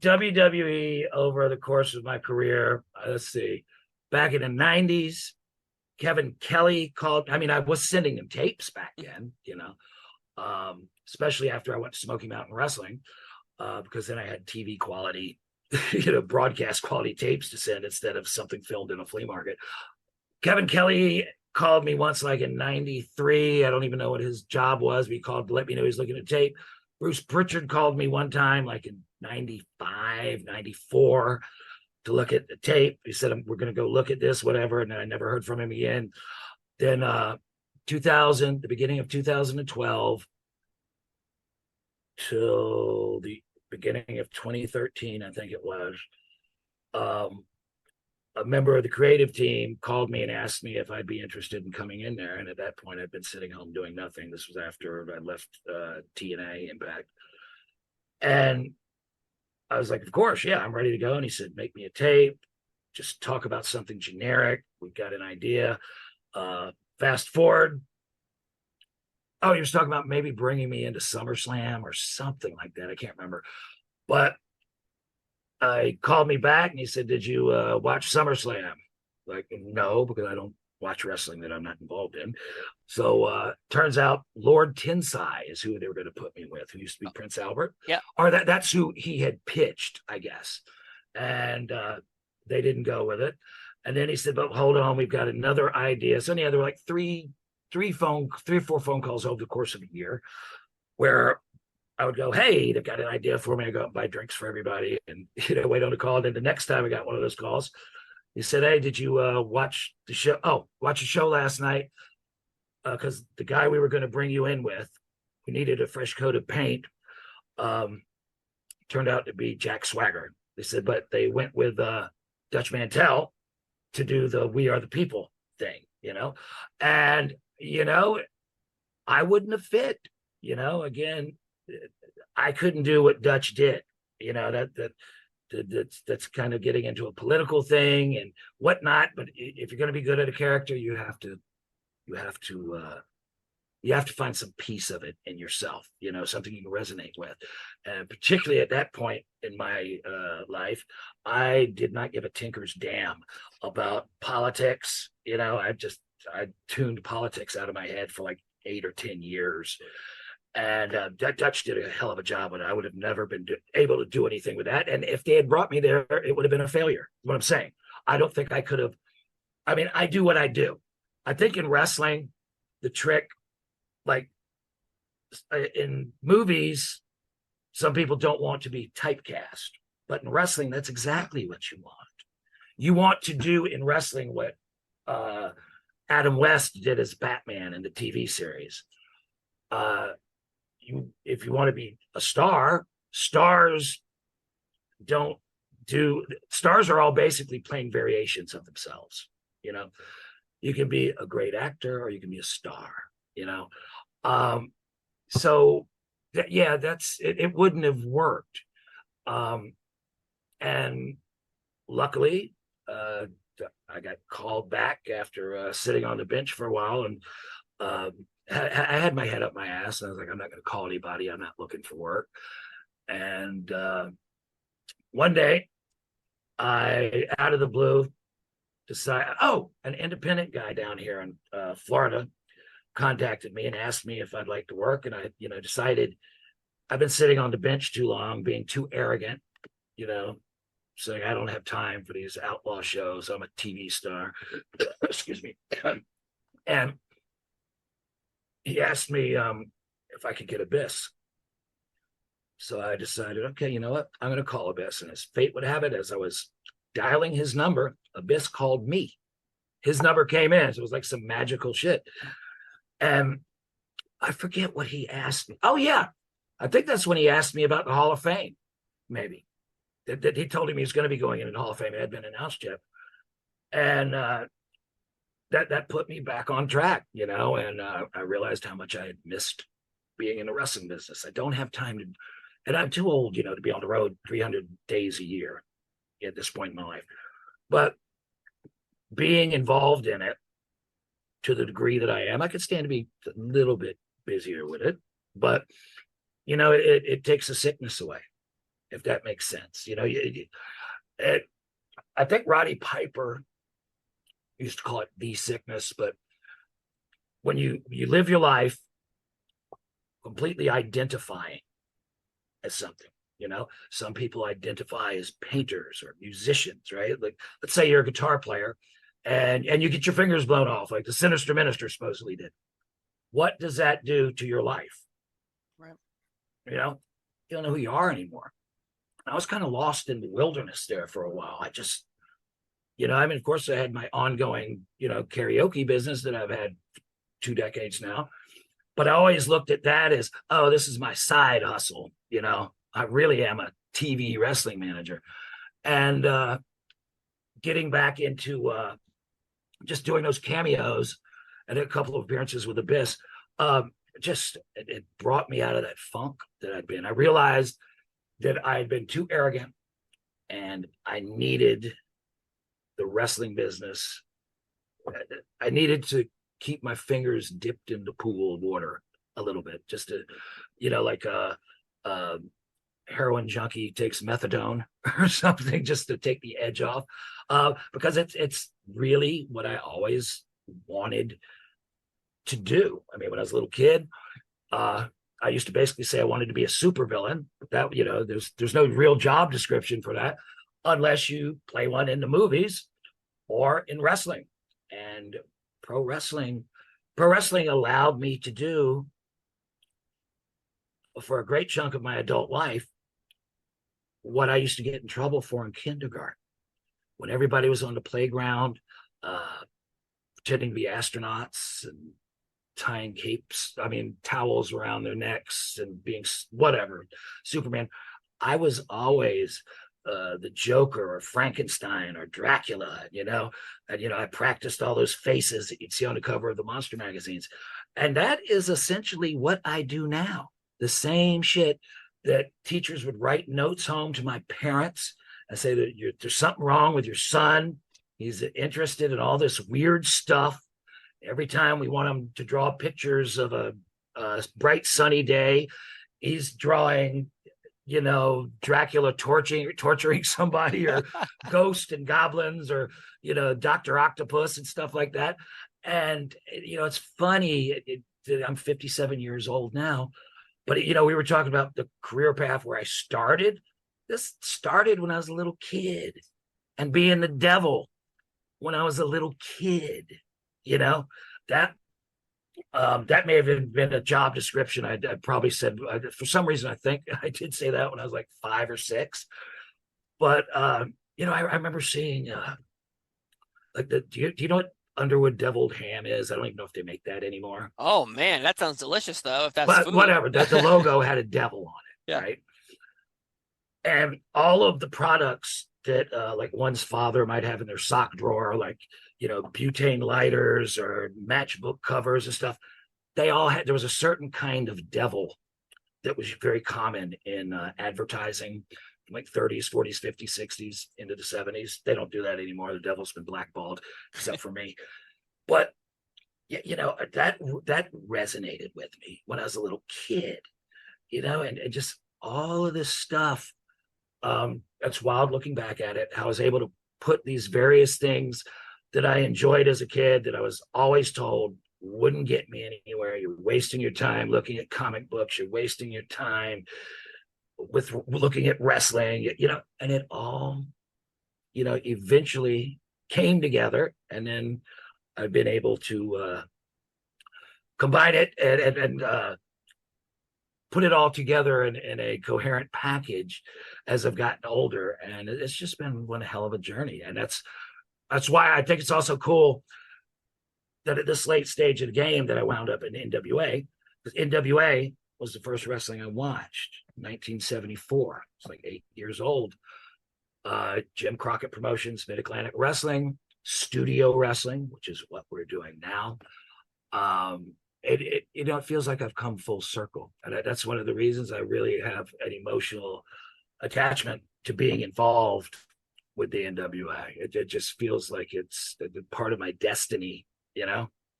WWE over the course of my career, let's see, back in the 90s, Kevin Kelly called. I mean, I was sending him tapes back then, especially after I went to Smoky Mountain Wrestling, because then I had TV quality, broadcast quality tapes to send instead of something filmed in a flea market. Kevin Kelly called me once, like in 93. I don't even know what his job was. But he called to let me know he was looking at tape. Bruce Pritchard called me one time, like in 95, 94, to look at the tape. He said, we're going to go look at this, whatever. And then I never heard from him again. Then 2000, the beginning of 2012 till the beginning of 2013, I think it was, a member of the creative team called me and asked me if I'd be interested in coming in there. And at that point, I'd been sitting home doing nothing. This was after I left TNA Impact. And I was like, of course, yeah, I'm ready to go. And he said, make me a tape, just talk about something generic. We've got an idea. Fast forward. Oh, he was talking about maybe bringing me into SummerSlam or something like that. I can't remember. But he called me back and he said, did you watch SummerSlam? Like, no, because I don't watch wrestling that I'm not involved in. So turns out Lord Tensai is who they were going to put me with, who used to be Prince Albert. Yeah. Or that's who he had pitched, I guess. And they didn't go with it. And then he said, but hold on, we've got another idea. So anyhow, there were like three or four phone calls over the course of a year where I would go, hey, they've got an idea for me. I go out and buy drinks for everybody and, wait on a call. And then the next time I got one of those calls, he said, hey, did you watch the show? Oh, watch the show last night. Because the guy we were going to bring you in with, we needed a fresh coat of paint. Turned out to be Jack Swagger. They said, but they went with Dutch Mantel to do the We Are the People thing, And, I wouldn't have fit, again, I couldn't do what Dutch did, that's kind of getting into a political thing and whatnot. But if you're going to be good at a character, you have to find some piece of it in yourself, something you can resonate with. And particularly at that point in my life, I did not give a tinker's damn about politics. I tuned politics out of my head for like 8 or 10 years. And Dutch did a hell of a job, and I would have never been able to do anything with that. And if they had brought me there, it would have been a failure. What I'm saying, I don't think I could have. I mean, I do what I do. I think in wrestling, the trick, like in movies, some people don't want to be typecast, but in wrestling, that's exactly what you want. You want to do in wrestling what Adam West did as Batman in the TV series. If you want to be a star, stars are all basically playing variations of themselves. You can be a great actor or you can be a star, so that's it. It wouldn't have worked. And luckily, I got called back after sitting on the bench for a while, and I had my head up my ass, and I was like, I'm not going to call anybody. I'm not looking for work. And one day, I, out of the blue, an independent guy down here in Florida contacted me and asked me if I'd like to work. And I, decided I've been sitting on the bench too long, being too arrogant, saying I don't have time for these outlaw shows. I'm a TV star. Excuse me. And he asked me if I could get Abyss. So I decided, okay, you know what? I'm going to call Abyss. And as fate would have it, as I was dialing his number, Abyss called me. His number came in. So it was like some magical shit. And I forget what he asked me. Oh, yeah. I think that's when he asked me about the Hall of Fame, maybe. That he told him he was going to be going in the Hall of Fame. It had been announced yet. And that put me back on track, and I realized how much I had missed being in the wrestling business. I don't have time to, and I'm too old, to be on the road 300 days a year at this point in my life. But being involved in it to the degree that I am, I could stand to be a little bit busier with it. But, it takes the sickness away. if that makes sense. It, I think Roddy Piper used to call it the sickness, but when you live your life completely identifying as something, some people identify as painters or musicians, right? Like, let's say you're a guitar player and you get your fingers blown off, like the Sinister Minister supposedly did. What does that do to your life? Right. You don't know who you are anymore. I was kind of lost in the wilderness there for a while. Of course, I had my ongoing, karaoke business that I've had 2 decades now. But I always looked at that as, oh, this is my side hustle. I really am a TV wrestling manager. And getting back into just doing those cameos and a couple of appearances with Abyss, it brought me out of that funk that I'd been. I realized that I had been too arrogant and I needed the wrestling business. I needed to keep my fingers dipped in the pool of water a little bit, just to, like a heroin junkie takes methadone or something, just to take the edge off, because it's really what I always wanted to do. I mean, when I was a little kid, I used to basically say I wanted to be a supervillain. That there's no real job description for that unless you play one in the movies or in wrestling. And pro wrestling allowed me to do, for a great chunk of my adult life, what I used to get in trouble for in kindergarten, when everybody was on the playground pretending to be astronauts and tying towels around their necks and being whatever, Superman. I was always the Joker or Frankenstein or Dracula, and I practiced all those faces that you'd see on the cover of the monster magazines. And that is essentially what I do now. The same shit that teachers would write notes home to my parents and say that there's something wrong with your son. He's interested in all this weird stuff. Every time we want him to draw pictures of a bright sunny day, he's drawing, Dracula torturing somebody, or ghosts and goblins, or, Dr. Octopus and stuff like that. And, it's funny. I'm 57 years old now, but, we were talking about the career path where I started. This started when I was a little kid, and being the devil when I was a little kid, that may have been a job description. I probably said, for some reason, I think I did say that when I was like 5 or 6. But, I remember seeing, do you know what Underwood deviled ham is? I don't even know if they make that anymore. Oh man, that sounds delicious though, if that's But food. whatever, the logo had a devil on it, Yeah. right? And all of the products that like one's father might have in their sock drawer, like, butane lighters or matchbook covers and stuff, they all had, there was a certain kind of devil that was very common in advertising, like 30s, 40s, 50s, 60s into the 70s. They don't do that anymore. The devil's been blackballed, except for me. But that resonated with me when I was a little kid, and just all of this stuff. It's wild looking back at it, how I was able to put these various things that I enjoyed as a kid, that I was always told wouldn't get me anywhere. You're wasting your time looking at comic books. You're wasting your time with looking at wrestling, and it all, eventually came together. And then I've been able to combine it and put it all together in a coherent package as I've gotten older. And it's just been one hell of a journey. And that's why I think it's also cool that at this late stage of the game that I wound up in NWA, because NWA was the first wrestling I watched, 1974. It's like 8 years old. Jim Crockett Promotions, Mid-Atlantic Wrestling, Studio Wrestling, which is what we're doing now. It feels like I've come full circle. And that's one of the reasons I really have an emotional attachment to being involved with the NWA. It just feels like it's part of my destiny,